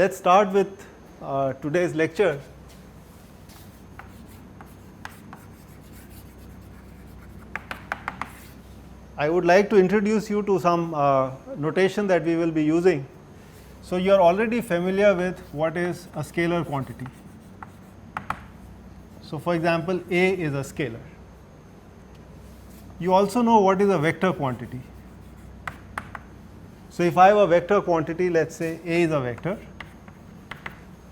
Let's start with today's lecture. I would like to introduce you to some notation that we will be using. So, you are already familiar with what is a scalar quantity. So, for example, A is a scalar. You also know what is a vector quantity. So, if I have a vector quantity, let us say A is a vector,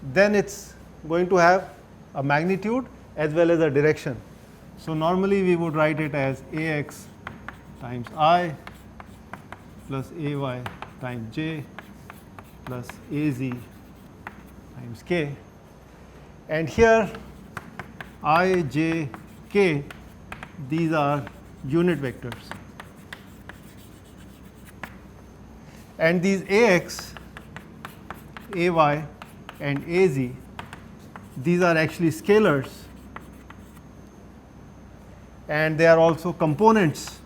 then it is going to have a magnitude as well as a direction. So, normally we would write it as Ax times I plus Ay times j plus Az times k, and here I, j, k, these are unit vectors, and these Ax, Ay and Az, these are actually scalars, and they are also components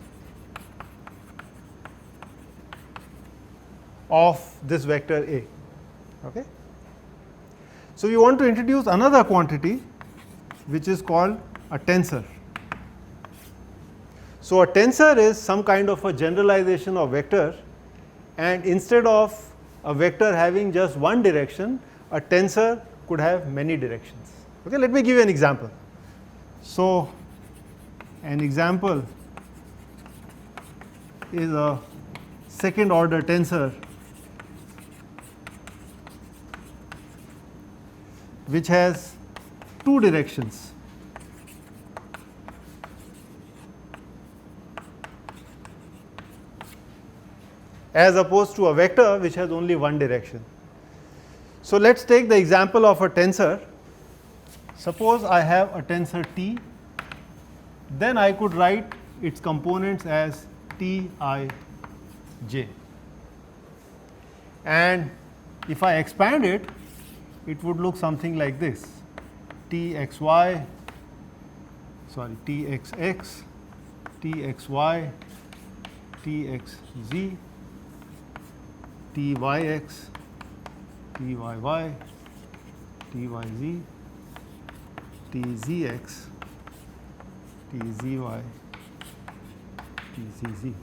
of this vector A. Okay. So, we want to introduce another quantity which is called a tensor. So, a tensor is some kind of a generalization of vector, and instead of a vector having just one direction, a tensor could have many directions. Okay, let me give you an example. So, an example is a second order tensor which has two directions. As opposed to a vector which has only one direction. So, let us take the example of a tensor. Suppose I have a tensor T, then I could write its components as T I j, and if I expand it, it would look something like this: T x y, sorry, T x x, T x y, T x z, T y x, T y y, T y z, T z x, T z y, T z z.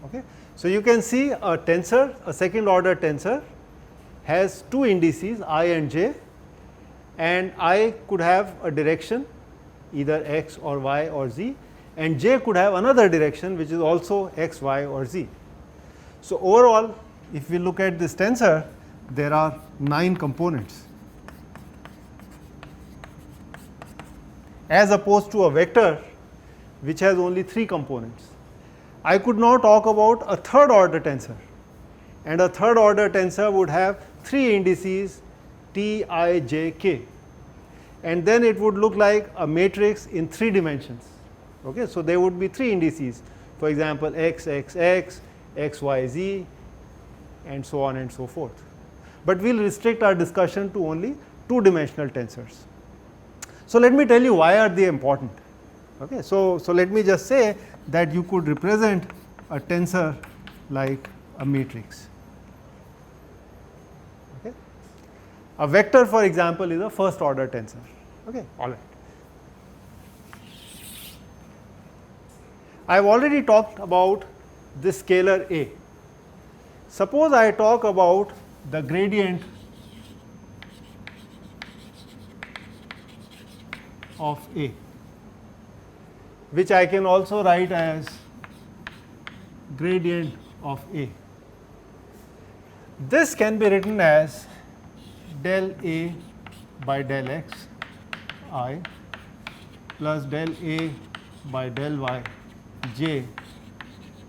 Okay. So, you can see a tensor, a second order tensor has two indices I and j, and I could have a direction either x or y or z, and j could have another direction which is also x, y or z. So, overall if we look at this tensor, there are 9 components as opposed to a vector which has only 3 components. I could now talk about a third order tensor, and a third order tensor would have 3 indices T, I, j, k, and then it would look like a matrix in 3 dimensions. Okay. So, there would be 3 indices, for example, x, x, x, x, y, z, and so on and so forth. But we will restrict our discussion to only 2 dimensional tensors. So, let me tell you why are they important. Okay. So, let me just say that you could represent a tensor like a matrix. Okay. A vector, for example, is a first order tensor. Okay. All right. I have already talked about this scalar A. Suppose I talk about the gradient of A, which I can also write as gradient of A. This can be written as del A by del x I plus del A by del y j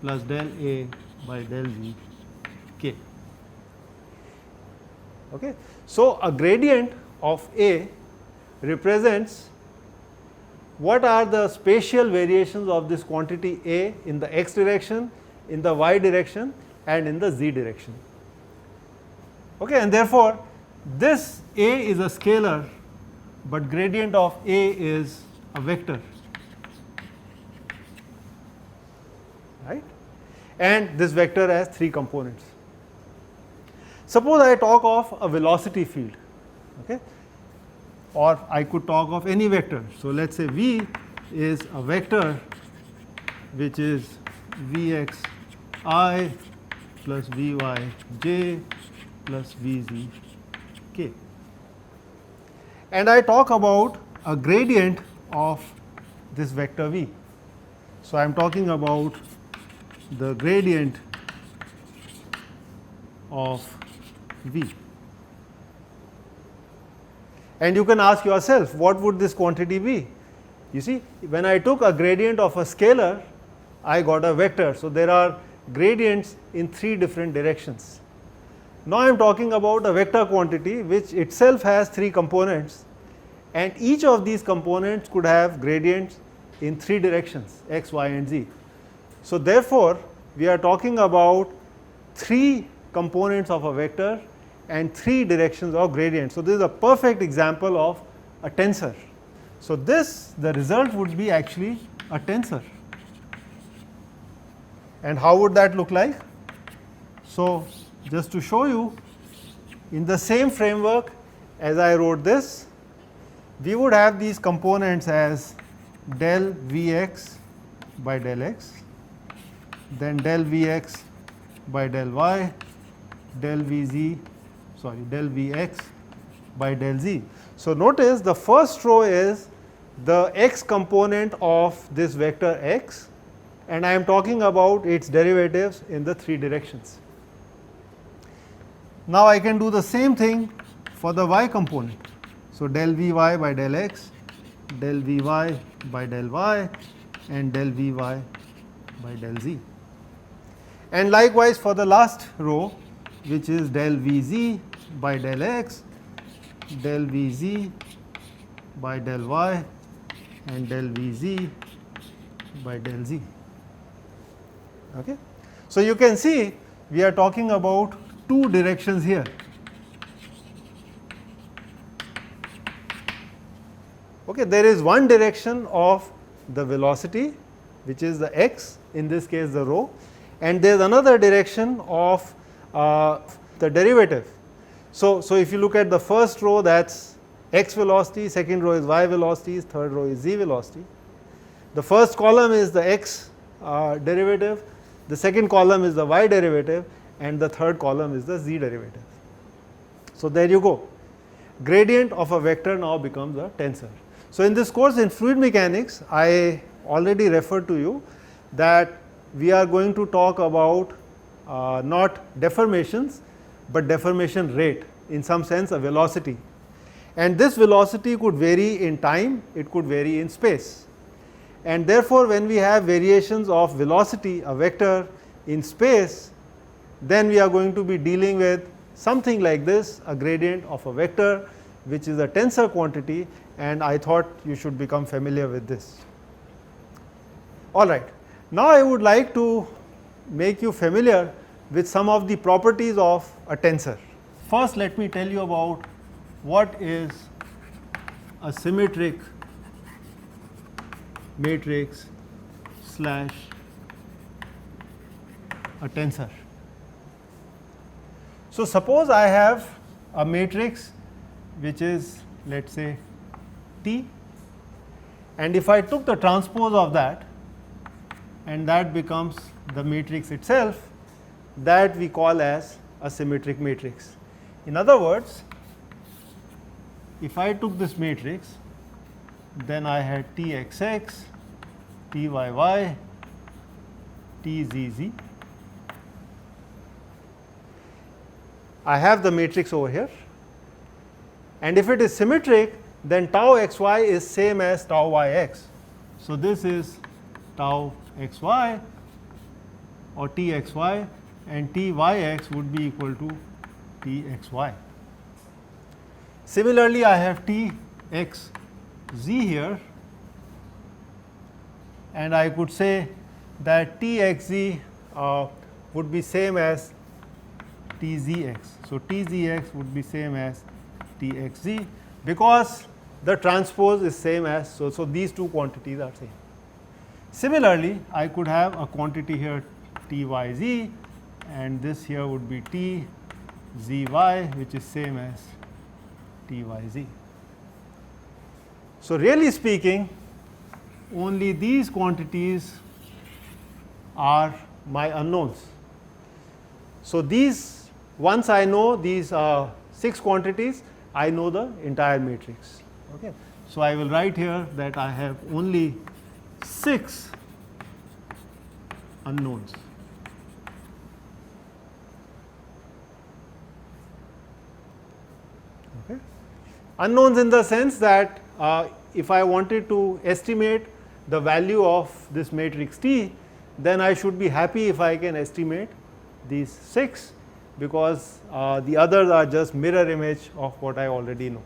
plus del A by del v k. Okay. So, a gradient of A represents what are the spatial variations of this quantity A in the x direction, in the y direction, and in the z direction. Okay, and therefore, this A is a scalar, but gradient of A is a vector, right? And this vector has 3 components. Suppose I talk of a velocity field, okay, or I could talk of any vector. So, let us say V is a vector which is Vx I plus Vy j plus Vz k, and I talk about a gradient of this vector V. So, I am talking about the gradient of V. And you can ask yourself, what would this quantity be? You see, when I took a gradient of a scalar, I got a vector. So, there are gradients in 3 different directions. Now, I am talking about a vector quantity which itself has 3 components, and each of these components could have gradients in 3 directions, x, y and z. So, therefore, we are talking about 3 components of a vector and 3 directions of gradient. So, this is a perfect example of a tensor. So, this, the result would be actually a tensor. And how would that look like? So, just to show you, in the same framework as I wrote this, we would have these components as del Vx by del x, then del Vx by del y, del Vz, del Vx by del z. So, notice the first row is the x component of this vector x, and I am talking about its derivatives in the 3 directions. Now, I can do the same thing for the y component. So, del Vy by del x, del Vy by del y and del Vy by del z. And likewise for the last row, which is del Vz by del x, del Vz by del y and del Vz by del z. Okay. So, you can see we are talking about 2 directions here. Okay, there is one direction of the velocity, which is the x, in this case the rho, and there is another direction of the derivative. So, if you look at the first row, that is x velocity, second row is y velocities, third row is z velocity. The first column is the x derivative, the second column is the y derivative, and the third column is the z derivative. So, there you go. Gradient of a vector now becomes a tensor. So, in this course in fluid mechanics, I already referred to you that we are going to talk about not deformations, but deformation rate, in some sense a velocity. And this velocity could vary in time, it could vary in space. And therefore, when we have variations of velocity, a vector in space, then we are going to be dealing with something like this, a gradient of a vector, which is a tensor quantity, and I thought you should become familiar with this. All right. Now, I would like to make you familiar with some of the properties of a tensor. First, let me tell you about what is a symmetric matrix slash a tensor. So, suppose I have a matrix which is, let us say, T, and if I took the transpose of that, and that becomes the matrix itself, that we call as a symmetric matrix. In other words, if I took this matrix, then I had Txx, Tyy, Tzz. I have the matrix over here, and if it is symmetric, then tau xy is same as tau yx. So, this is tau xy or Txy, and Tyx would be equal to Txy. Similarly, I have Txz here, and I could say that Txz would be same as Tzx. So, Tzx would be same as Txz, because the transpose is same as, so these two quantities are same. Similarly, I could have a quantity here Tyz, and this here would be zy, which is same as tyz. So, really speaking, only these quantities are my unknowns. So, these, once I know these 6 quantities, I know the entire matrix. Okay. So, I will write here that I have only 6 unknowns. Okay. Unknowns in the sense that if I wanted to estimate the value of this matrix T, then I should be happy if I can estimate these 6, because the others are just mirror image of what I already know.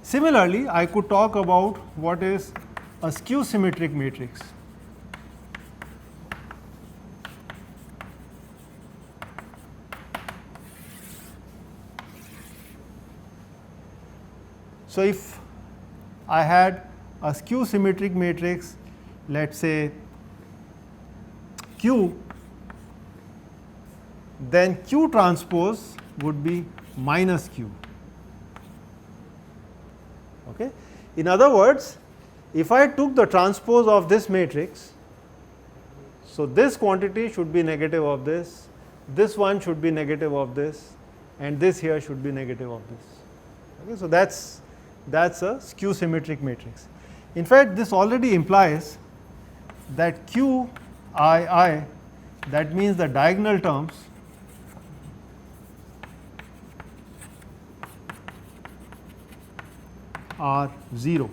Similarly, I could talk about what is a skew symmetric matrix. So, if I had a skew symmetric matrix, let us say Q, then Q transpose would be minus Q. Okay. In other words, if I took the transpose of this matrix, so this quantity should be negative of this one should be negative of this, and this here should be negative of this. Okay. So, that is a skew symmetric matrix. In fact, this already implies that Q I, that means the diagonal terms are 0.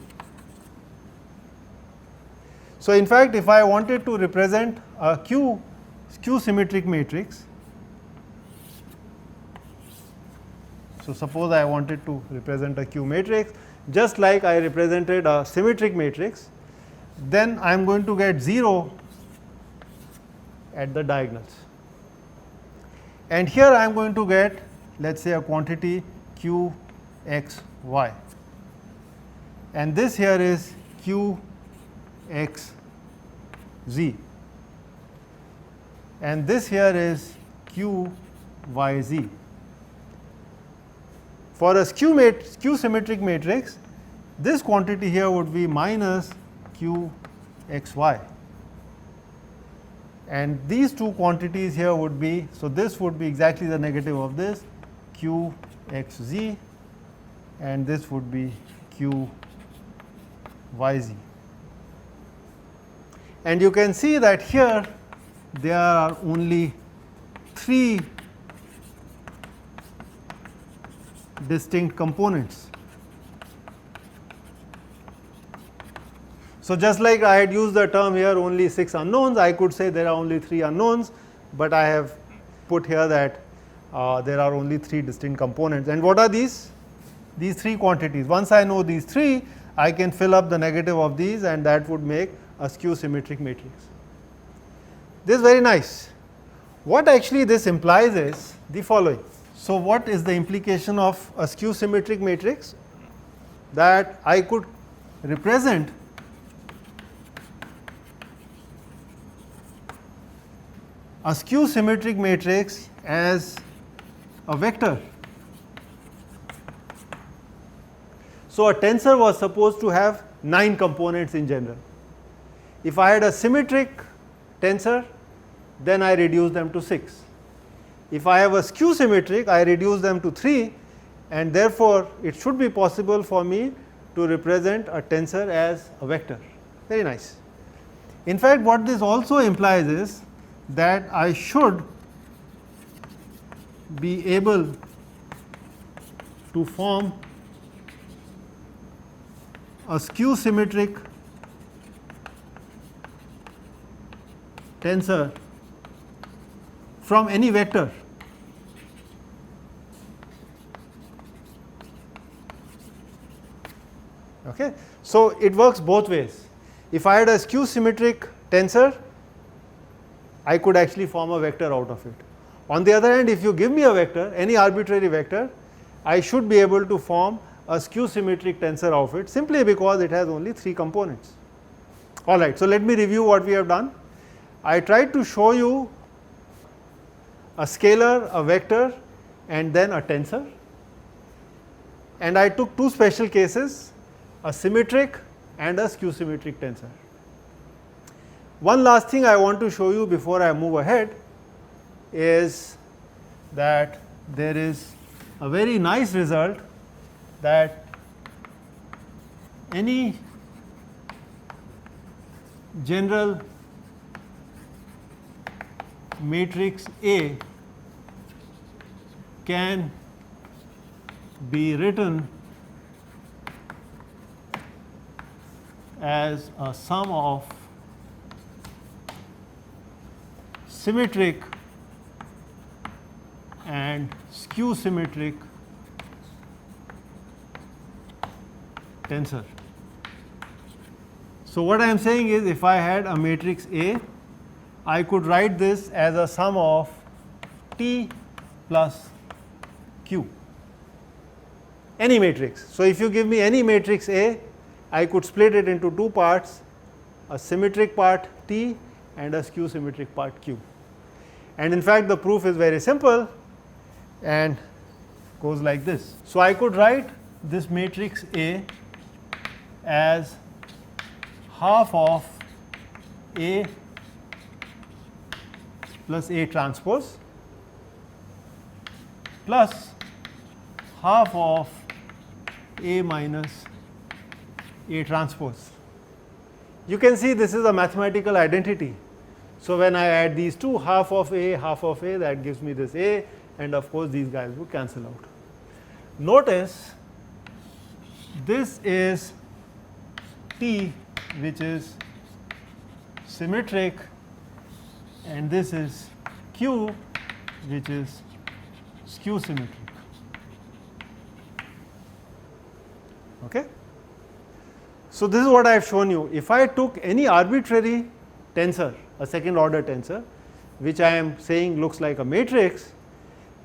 So, in fact, if I wanted to represent a skew symmetric matrix, so suppose I wanted to represent a Q matrix just like I represented a symmetric matrix, then I am going to get 0 at the diagonals. And here I am going to get, let us say, a quantity Q x y, and this here is Q x z, and this here is Q y z. For a skew symmetric matrix, this quantity here would be minus Q x y, and these two quantities here would be, so this would be exactly the negative of this Q x z, and this would be Q y z. And you can see that here there are only 3 distinct components. So, just like I had used the term here only 6 unknowns, I could say there are only 3 unknowns, but I have put here that there are only 3 distinct components. And what are these? These 3 quantities. Once I know these 3, I can fill up the negative of these, and that would make a skew symmetric matrix. This is very nice. What actually this implies is the following. So, what is the implication of a skew symmetric matrix? That I could represent a skew symmetric matrix as a vector. So, a tensor was supposed to have 9 components in general. If I had a symmetric tensor, then I reduce them to 6. If I have a skew symmetric, I reduce them to 3, and therefore, it should be possible for me to represent a tensor as a vector. Very nice. In fact, what this also implies is that I should be able to form a skew symmetric tensor from any vector. Okay. So, it works both ways. If I had a skew symmetric tensor, I could actually form a vector out of it. On the other hand, if you give me a vector, any arbitrary vector, I should be able to form a skew symmetric tensor of it, simply because it has only 3 components. All right. So, let me review what we have done. I tried to show you a scalar, a vector, and then a tensor. And I took two special cases, a symmetric and a skew symmetric tensor. One last thing I want to show you before I move ahead is that there is a very nice result that any general matrix A can be written as a sum of symmetric and skew symmetric tensor. So, what I am saying is, if I had a matrix A, I could write this as a sum of T plus Q, any matrix. So, if you give me any matrix A, I could split it into two parts, a symmetric part T and a skew symmetric part Q. And in fact, the proof is very simple and goes like this. So, I could write this matrix A as half of A plus A transpose plus half of A minus A transpose. You can see this is a mathematical identity. So, when I add these two, half of A, that gives me this A, and of course, these guys would cancel out. Notice this is T, which is symmetric, and this is Q, which is skew symmetric. Okay? So, this is what I have shown you. If I took any arbitrary tensor, a second order tensor, which I am saying looks like a matrix,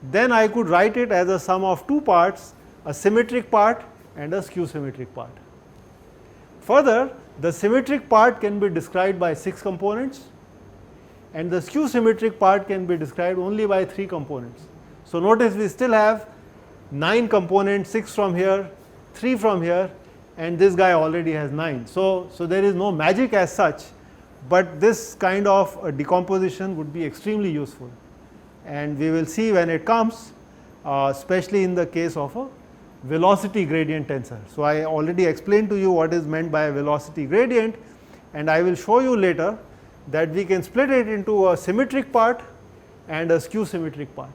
then I could write it as a sum of two parts, a symmetric part and a skew symmetric part. Further, the symmetric part can be described by 6 components and the skew symmetric part can be described only by 3 components. So, notice we still have 9 components, 6 from here, 3 from here, and this guy already has 9. So, there is no magic as such, but this kind of a decomposition would be extremely useful, and we will see when it comes, especially in the case of a velocity gradient tensor. So, I already explained to you what is meant by a velocity gradient, and I will show you later that we can split it into a symmetric part and a skew symmetric part.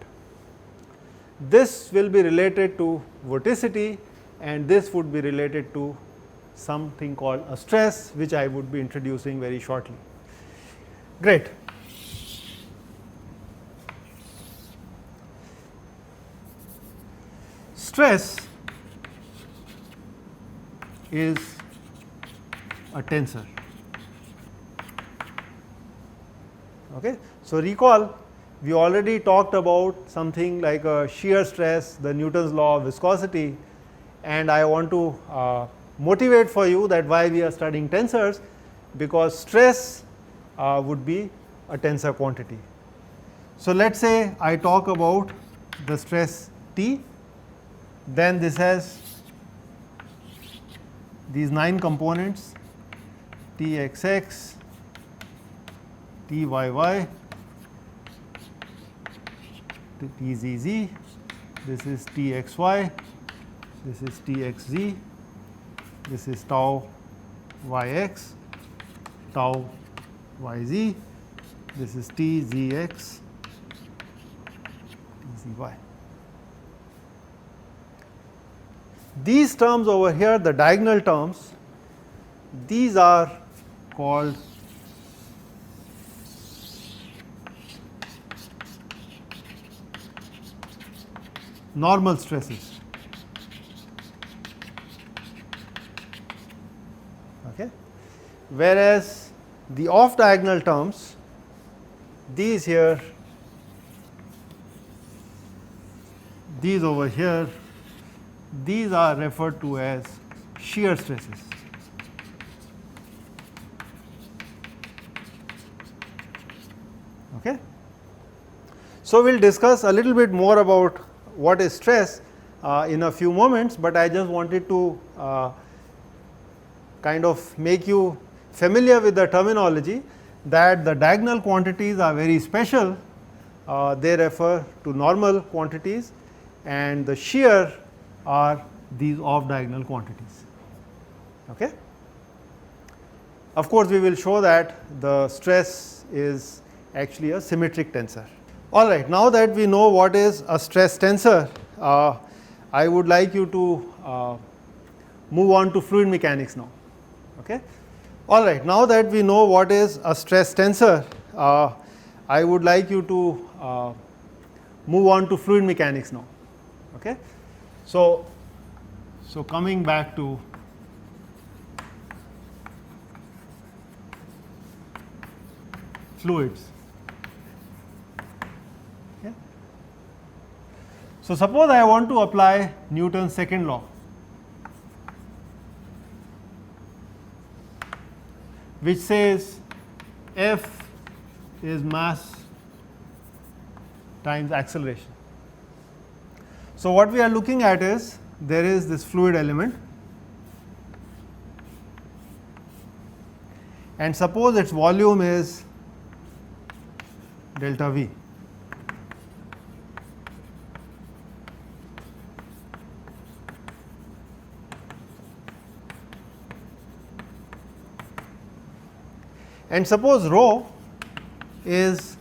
This will be related to vorticity and this would be related to something called a stress, which I would be introducing very shortly. Great. Stress is a tensor. Okay. So, recall we already talked about something like a shear stress, the Newton's law of viscosity, and I want to motivate for you that why we are studying tensors, because stress would be a tensor quantity. So, let us say I talk about the stress T, then this has these 9 components Txx, Tyy, Tzz, this is Txy, this is Txz, this is tau Yx, tau Yz, this is Tzx, Tzy. These terms over here, the diagonal terms, these are called normal stresses. Okay. Whereas the off diagonal terms, these here, these over here, these are referred to as shear stresses. Okay. So, we will discuss a little bit more about what is stress in a few moments, but I just wanted to kind of make you familiar with the terminology that the diagonal quantities are very special. They refer to normal quantities, and the shear are these off diagonal quantities. Okay. Of course, we will show that the stress is actually a symmetric tensor. All right, now that we know what is a stress tensor, I would like you to move on to fluid mechanics now. Okay. All right, now that we know what is a stress tensor, I would like you to move on to fluid mechanics now. Okay. So coming back to fluids. Okay. So suppose I want to apply Newton's second law, which says F is mass times acceleration. So what we are looking at is there is this fluid element, and suppose its volume is delta V. And suppose rho is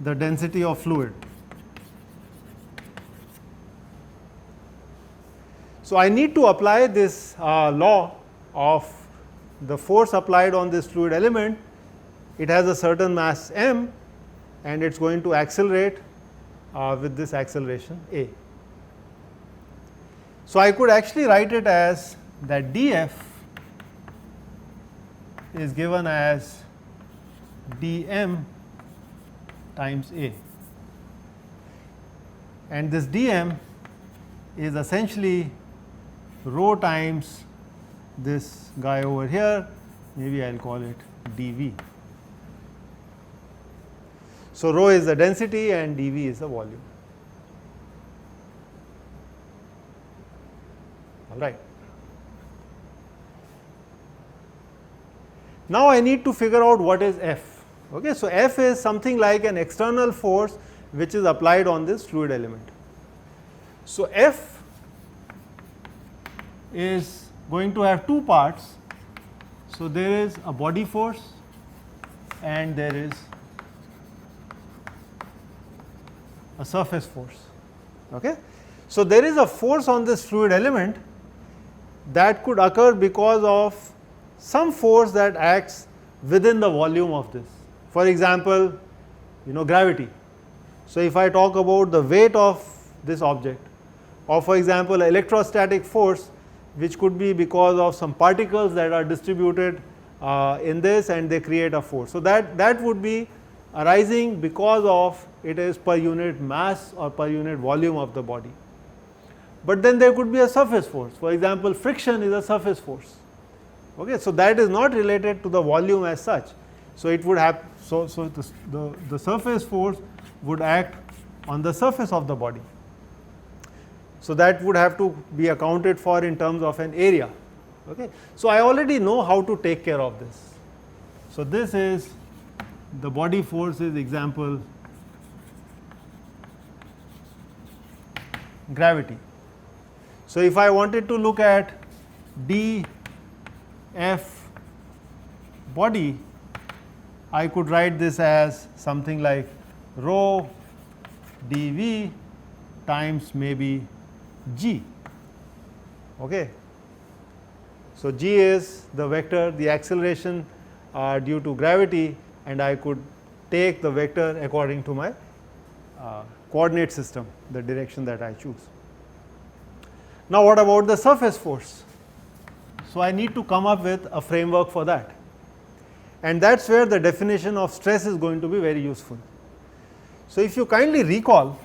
the density of fluid. So I need to apply this law of the force applied on this fluid element. It has a certain mass m, and it is going to accelerate with this acceleration a. So I could actually write it as that dF is given as dm times a, and this dm is essentially rho times this guy over here, maybe I will call it dV. So rho is the density and dV is the volume. All right. Now I need to figure out what is F. Okay, so F is something like an external force which is applied on this fluid element. So F is going to have two parts. So there is a body force and there is a surface force. Okay. So there is a force on this fluid element that could occur because of some force that acts within the volume of this. For example, gravity. So if I talk about the weight of this object, or for example electrostatic force, which could be because of some particles that are distributed in this and they create a force. So that would be arising because of it is per unit mass or per unit volume of the body. But then there could be a surface force. For example, friction is a surface force. Okay, so that is not related to the volume as such. So it would have the surface force would act on the surface of the body. So that would have to be accounted for in terms of an area. Okay, so I already know how to take care of this. So this is the body force is example gravity. So if I wanted to look at dF body, I could write this as something like rho dV times maybe g. Okay. So g is the vector, the acceleration due to gravity, and I could take the vector according to my coordinate system, the direction that I choose. Now what about the surface force? So I need to come up with a framework for that, and that is where the definition of stress is going to be very useful. So if you kindly recall,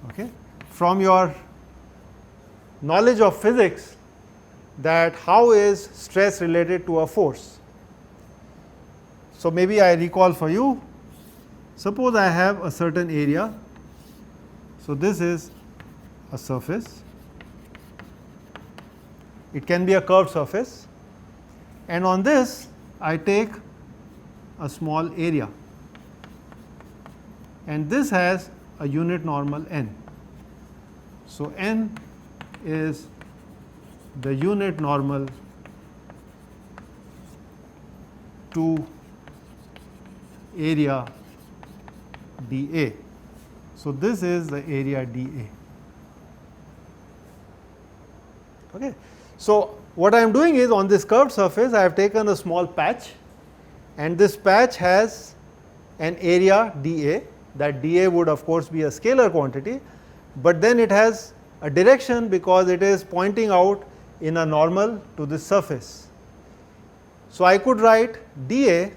okay, from your knowledge of physics, that how is stress related to a force. So maybe I recall for you Suppose I have a certain area. So, this is a surface, it can be a curved surface, and on this I take a small area, and this has a unit normal n. So, n is the unit normal to area dA. So, this is the area dA. Okay. So, what I am doing is, on this curved surface I have taken a small patch, and this patch has an area dA. That dA would of course be a scalar quantity, but then it has a direction because it is pointing out in a normal to this surface. So, I could write dA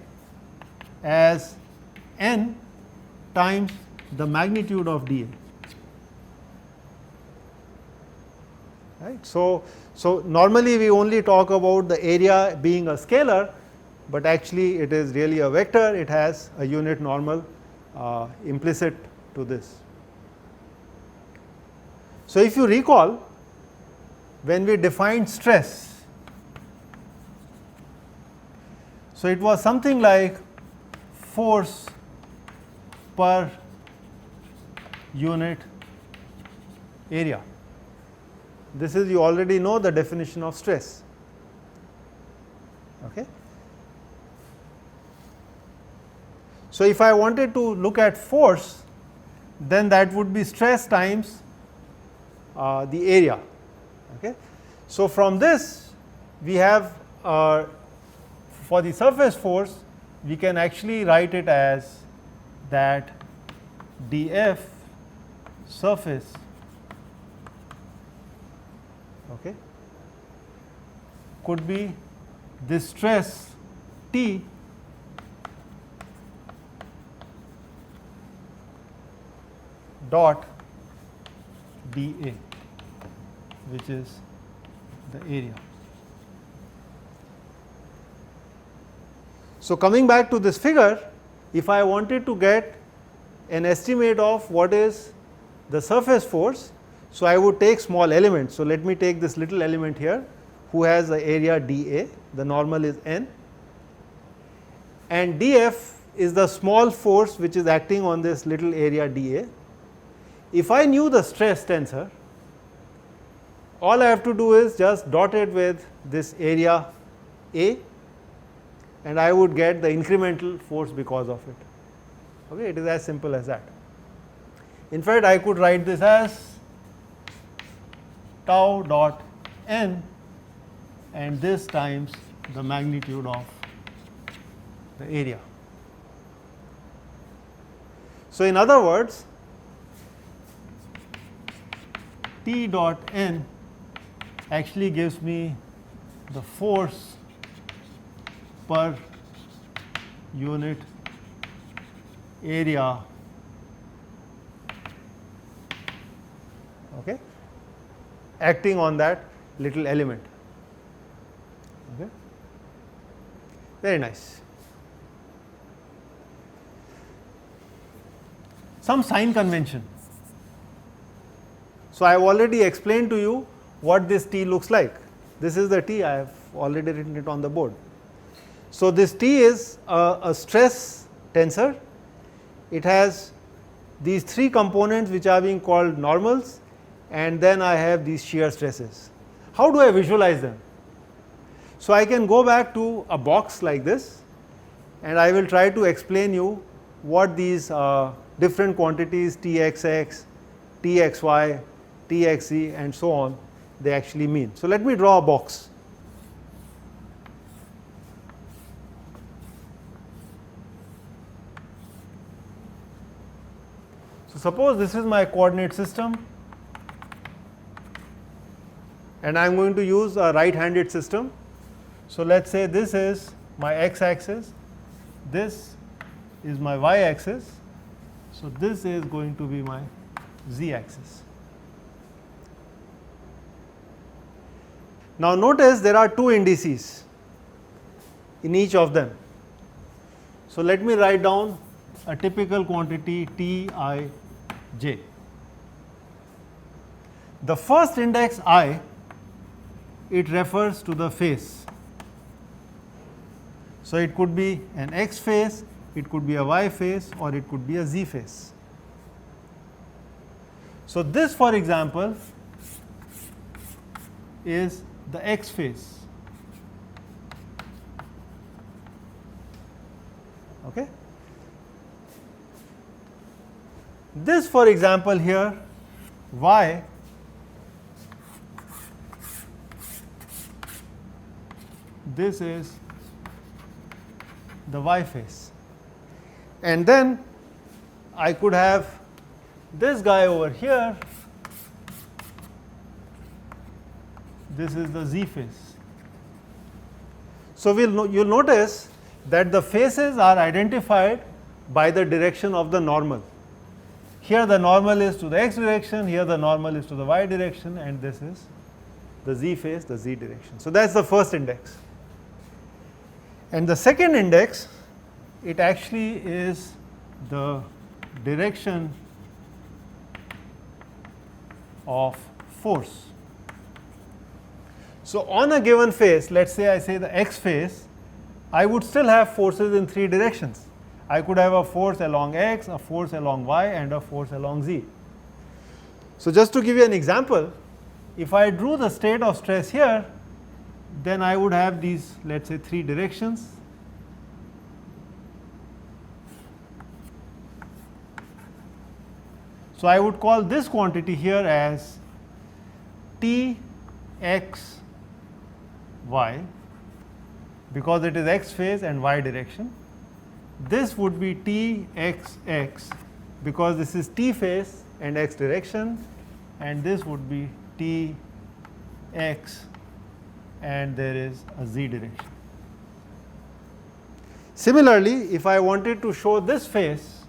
as n times the magnitude of dA. Right. So, normally we only talk about the area being a scalar, but actually it is really a vector. It has a unit normal implicit to this. So, if you recall, when we defined stress, so it was something like force per unit area. This is, you already know the definition of stress. Okay. So, if I wanted to look at force, then that would be stress times the area. Okay. So, from this we have for the surface force, we can actually write it as that dF surface, okay, could be this stress T dot dA, which is the area. So, coming back to this figure, if I wanted to get an estimate of what is the surface force, so I would take small elements. So, let me take this little element here who has the area dA, the normal is n, and dF is the small force which is acting on this little area dA. If I knew the stress tensor, all I have to do is just dot it with this area A, and I would get the incremental force because of it. Okay, it is as simple as that. In fact, I could write this as tau dot n, and this times the magnitude of the area. So, in other words, T dot n actually gives me the force per unit area, okay, acting on that little element. Okay. Very nice. Some sign convention. So, I have already explained to you what this T looks like. This is the T, I have already written it on the board. So, this T is a stress tensor. It has these three components which are being called normals, and then I have these shear stresses. How do I visualize them? So, I can go back to a box like this, and I will try to explain you what these different quantities Txx, Txy, Txe and so on they actually mean. So, let me draw a box. So, suppose this is my coordinate system, and I am going to use a right handed system. So, let us say this is my x axis, this is my y axis. So, this is going to be my z axis. Now, notice there are two indices in each of them. So, let me write down a typical quantity Tij. The first index I, it refers to the phase. So, it could be an x phase, it could be a y phase, or it could be a z phase. So, this for example is the x phase. Okay. This for example here y this is the y phase, and then I could have this guy over here, this is the z phase. So, you'll notice that the phases are identified by the direction of the normal. Here the normal is to the x direction, here the normal is to the y direction, and this is the z phase, the z direction. So, that is the first index. And the second index, it actually is the direction of force. So, on a given phase, let us say I say the x phase, I would still have forces in three directions. I could have a force along x, a force along y, and a force along z. So, just to give you an example, if I drew the state of stress here, then I would have these, let us say, three directions. So, I would call this quantity here as T x y, because it is x phase and y direction. This would be T x x, because this is t phase and x direction, and this would be T x and there is a z direction. Similarly, if I wanted to show this phase,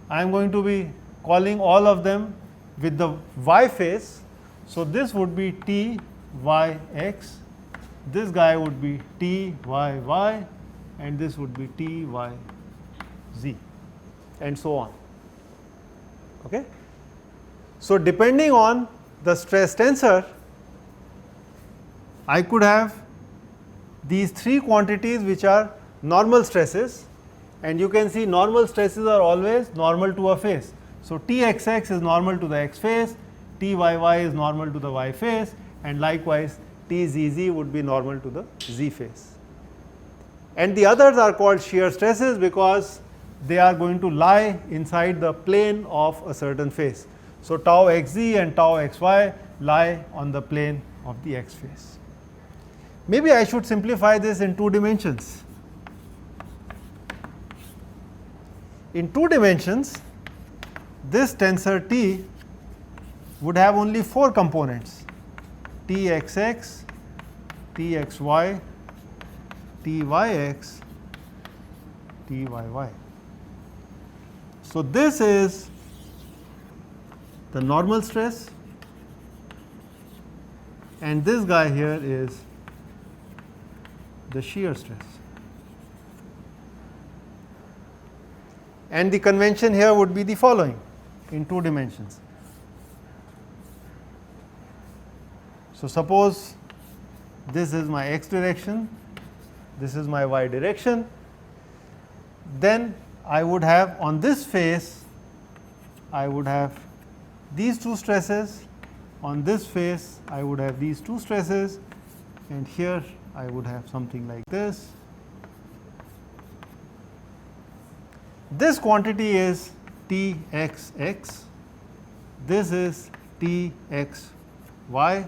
I am going to be calling all of them with the y phase. So, this would be T y x, this guy would be T y y, and this would be T y z, and so on. Okay. So, depending on the stress tensor, I could have these three quantities which are normal stresses, and you can see normal stresses are always normal to a phase. So, T x x is normal to the x phase, T y y is normal to the y phase, and likewise T z z would be normal to the z phase. And the others are called shear stresses because they are going to lie inside the plane of a certain phase. So, tau x z and tau x y lie on the plane of the x phase. Maybe I should simplify this in two dimensions. In two dimensions, this tensor T would have only four components: T x x, T x y, T y x, T y y. So, this is the normal stress, and this guy here is the shear stress. And the convention here would be the following in two dimensions. So, suppose this is my x direction, this is my y direction, then I would have on this face, I would have these two stresses, on this face I would have these two stresses, and here I would have something like this. This quantity is T x x, this is T x y,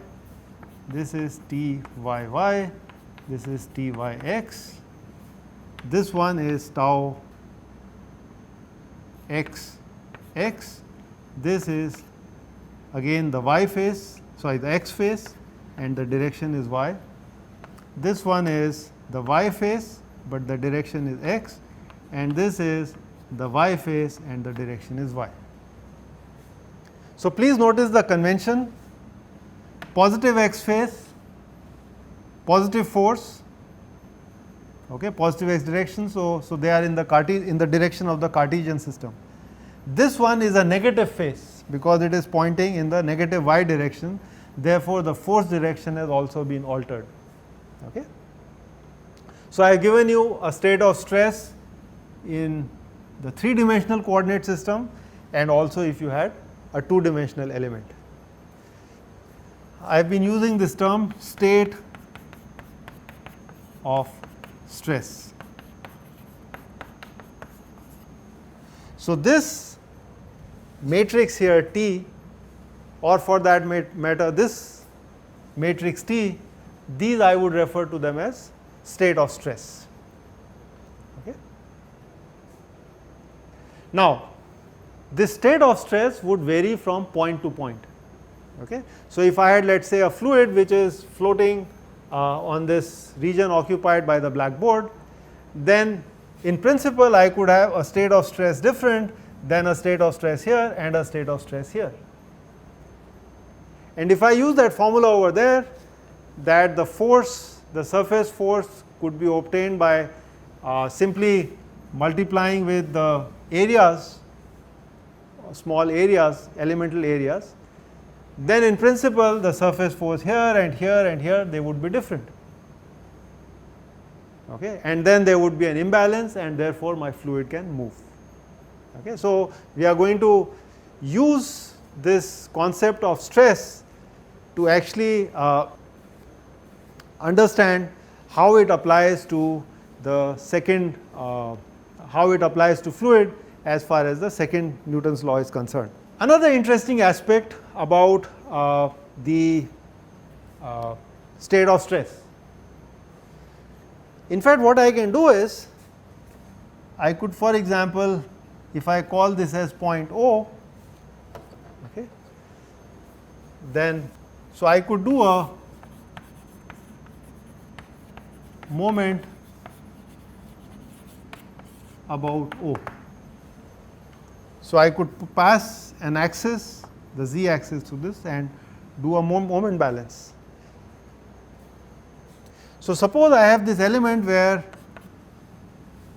this is T y y, this is T y x, this one is tau x x, this is again the y phase, sorry, the x phase, and the direction is y. This one is the y phase, but the direction is x, and this is the y phase and the direction is y. So, please notice the convention: positive x phase positive force, okay, positive x direction. So they are in the direction of the Cartesian system. This one is a negative phase because it is pointing in the negative y direction. Therefore, the force direction has also been altered. Okay. So, I have given you a state of stress in the 3-dimensional coordinate system, and also if you had a 2-dimensional element. I have been using this term state of stress. So, this matrix here T, or for that matter this matrix T, these I would refer to them as state of stress. Okay. Now, this state of stress would vary from point to point. Okay. So, if I had, let us say, a fluid which is floating on this region occupied by the blackboard, then in principle I could have a state of stress different than a state of stress here and a state of stress here. And if I use that formula over there, that the force, the surface force could be obtained by simply multiplying with the areas, small areas, elemental areas, then in principle the surface force here and here and here, they would be different. Okay. And then there would be an imbalance, and therefore my fluid can move. Okay. So, we are going to use this concept of stress to actually understand how it applies to the second, how it applies to fluid as far as the second Newton's law is concerned. Another interesting aspect about the state of stress. In fact, what I can do is, I could, for example, if I call this as point O, okay, then so I could do a moment about O. So, I could pass an axis, the z axis, to this and do a moment balance. So, suppose I have this element where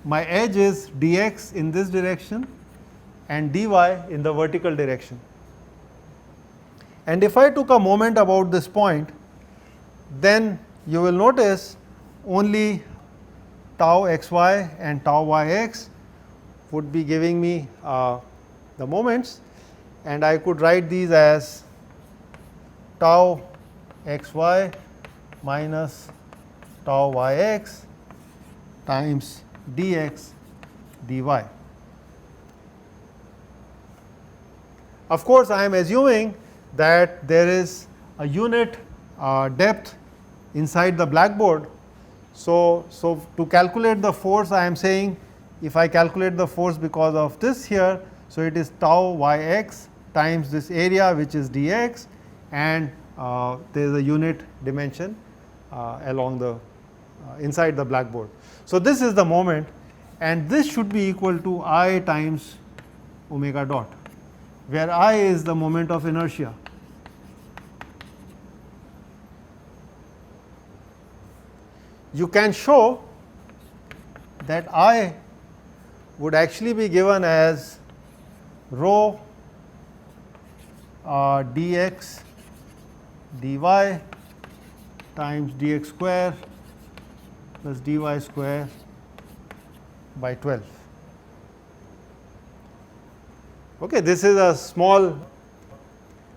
my edge is dx in this direction and dy in the vertical direction. And if I took a moment about this point, then you will notice only tau xy and tau yx would be giving me the moments, and I could write these as tau xy minus tau yx times dx dy. Of course, I am assuming that there is a unit depth inside the blackboard. So, to calculate the force, I am saying if I calculate the force because of this here, so it is tau yx times this area which is dx, and there is a unit dimension along the inside the blackboard. So, this is the moment, and this should be equal to I times omega dot, where I is the moment of inertia. You can show that I would actually be given as rho dx dy times dx square plus dy square by 12. Okay, this is a small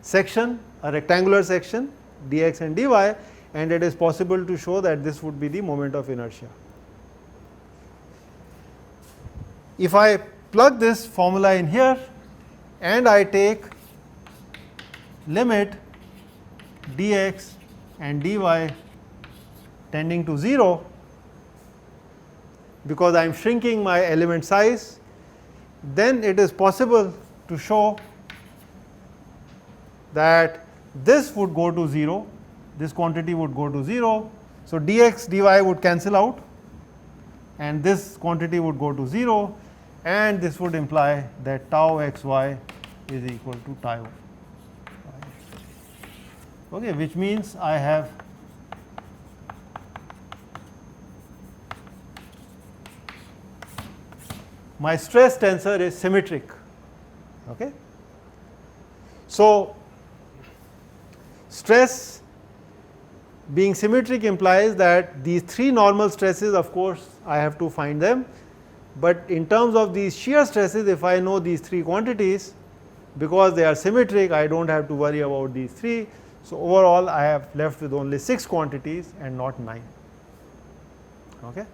section, a rectangular section, dx and dy, and it is possible to show that this would be the moment of inertia. If I plug this formula in here and I take limit dx and dy tending to 0, because I am shrinking my element size, then it is possible to show that this would go to 0, this quantity would go to 0. So, dx dy would cancel out and this quantity would go to 0, and this would imply that tau xy is equal to tau y, okay, which means I have my stress tensor is symmetric. Okay. So, stress being symmetric implies that these 3 normal stresses, of course, I have to find them, but in terms of these shear stresses, if I know these 3 quantities, because they are symmetric, I do not have to worry about these 3. So, overall I have left with only 6 quantities and not 9. Okay.